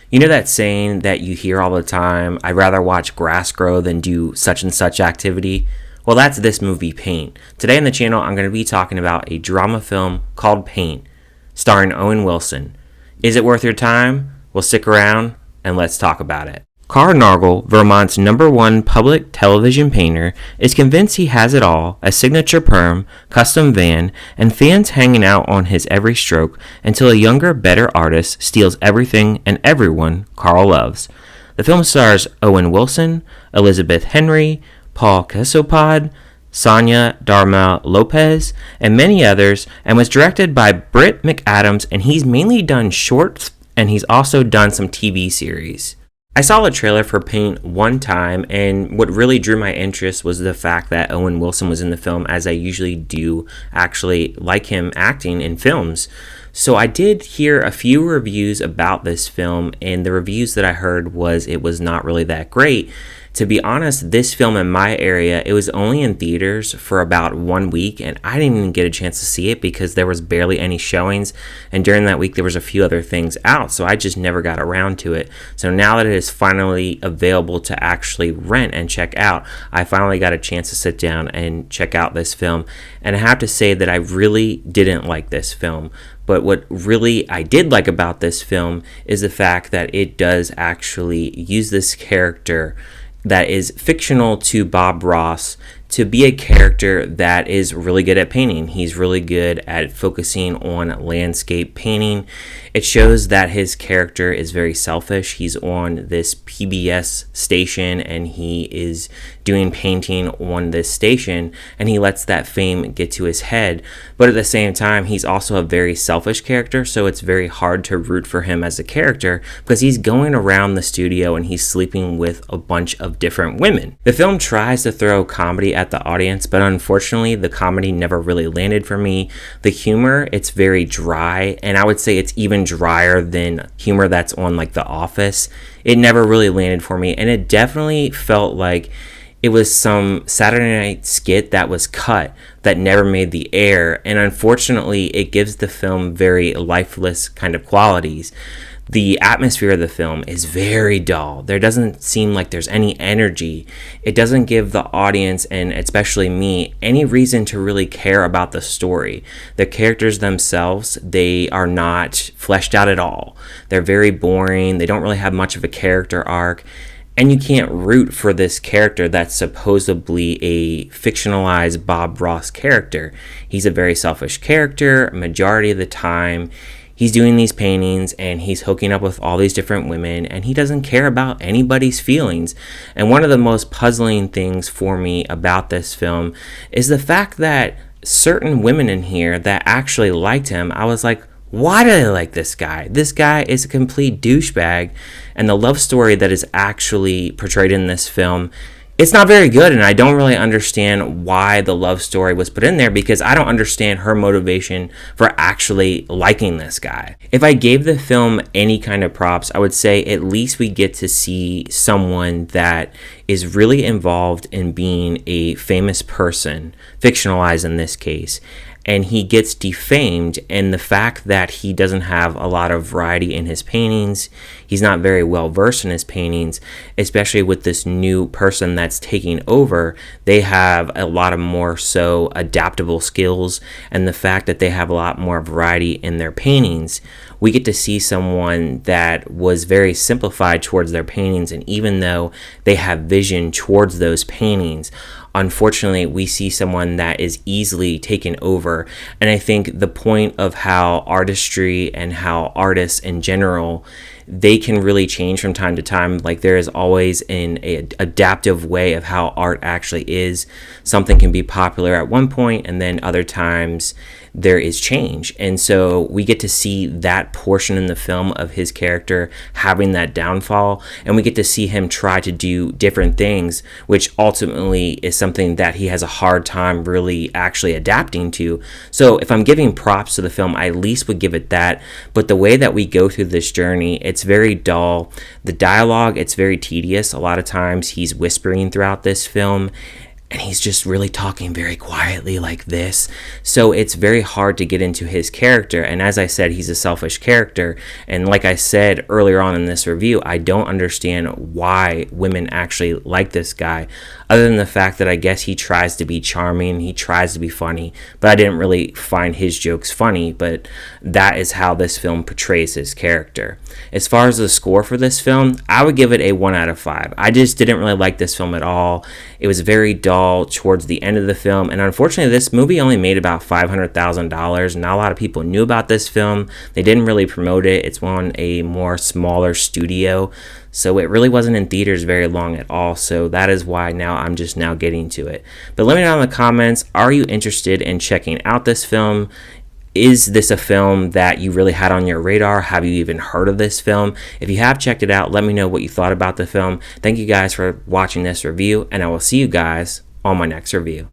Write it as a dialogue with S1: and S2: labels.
S1: You know that saying that you hear all the time, I'd rather watch grass grow than do such and such activity? Well, that's this movie, Paint. Today on the channel, I'm going to be talking about a drama film called Paint, starring Owen Wilson. Is it worth your time? Well, stick around and let's talk about it. Nargle, Vermont's #1 public television painter, is convinced he has it all, a signature perm, custom van, and fans hanging out on his every stroke until a younger, better artist steals everything and everyone Carl loves. The film stars Owen Wilson, Elizabeth Henry, Paul Casopod, Sonia Darma Lopez, and many others, and was directed by Brit McAdams, and he's mainly done shorts, and he's also done some TV series. I saw a trailer for Paint one time, and what really drew my interest was the fact that Owen Wilson was in the film, as I usually do actually like him acting in films. So I did hear a few reviews about this film, and the reviews that I heard was it was not really that great. To be honest, this film in my area, it was only in theaters for about 1 week, and I didn't even get a chance to see it because there was barely any showings, and during that week there was a few other things out, so I just never got around to it. So now that it is finally available to actually rent and check out, I finally got a chance to sit down and check out this film, and I have to say that I really didn't like this film. But what really I did like about this film is the fact that it does actually use this character that is fictional to BobRoss to be a character that is really good at painting. He's really good at focusing on landscape painting. It shows that his character is very selfish. He's on this PBS station and he is doing painting on this station, and he lets that fame get to his head. But at the same time, he's also a very selfish character, so it's very hard to root for him as a character because he's going around the studio and he's sleeping with a bunch of different women. The film tries to throw comedy at the audience, but unfortunately the comedy never really landed for me. The humor, it's very dry, and I would say it's even drier than humor that's on like The Office. It never really landed for me, and it definitely felt like it was some Saturday night skit that was cut that never made the air, and unfortunately it gives the film very lifeless kind of qualities. The atmosphere of the film is very dull. There doesn't seem like there's any energy. It doesn't give the audience, and especially me, any reason to really care about the story. The characters themselves, they are not fleshed out at all. They're very boring. They don't really have much of a character arc. And you can't root for this character that's supposedly a fictionalized BobRoss character. He's a very selfish character. Majority of the time, he's doing these paintings and he's hooking up with all these different women, and he doesn't care about anybody's feelings. And one of the most puzzling things for me about this film is the fact that certain women in here that actually liked him, I was like, why do they like this guy? This guy is a complete douchebag, and the love story that is actually portrayed in this film, it's not very good, and I don't really understand why the love story was put in there because I don't understand her motivation for actually liking this guy. If I gave the film any kind of props, I would say at least we get to see someone that is really involved in being a famous person, fictionalized in this case, and he gets defamed, and the fact that he doesn't have a lot of variety in his paintings, he's not very well versed in his paintings, especially with this new person that's taking over. They have a lot of more so adaptable skills, and the fact that they have a lot more variety in their paintings, we get to see someone that was very simplified towards their paintings, and even though they have vision towards those paintings, unfortunately, we see someone that is easily taken over. And I think the point of how artistry and how artists in general, they can really change from time to time. Like there is always an adaptive way of how art actually is. Something can be popular at one point, and then other times there is change. And so we get to see that portion in the film of his character having that downfall, and we get to see him try to do different things, which ultimately is something that he has a hard time really actually adapting to. So if I'm giving props to the film, I at least would give it that. But the way that we go through this journey, it's very dull. The dialogue, it's very tedious. A lot of times he's whispering throughout this film. and he's just really talking very quietly like this. So it's very hard to get into his character. And as I said, he's a selfish character. And like I said earlier on in this review, I don't understand why women actually like this guy, other than the fact that I guess he tries to be charming, he tries to be funny, but I didn't really find his jokes funny. But that is how this film portrays his character. As far as the score for this film, I would give it a 1 out of 5. I just didn't really like this film at all. It was very dull towards the end of the film, and unfortunately this movie only made about $500,000. Not a lot of people knew about this film. They didn't really promote it. It's on a more smaller studio, so it really wasn't in theaters very long at all. So that is why now I'm just now getting to it. But let me know in the comments, are you interested in checking out this film? Is this a film that you really had on your radar? Have you even heard of this film? If you have checked it out, let me know what you thought about the film. Thank you guys for watching this review, and I will see you guys on my next review.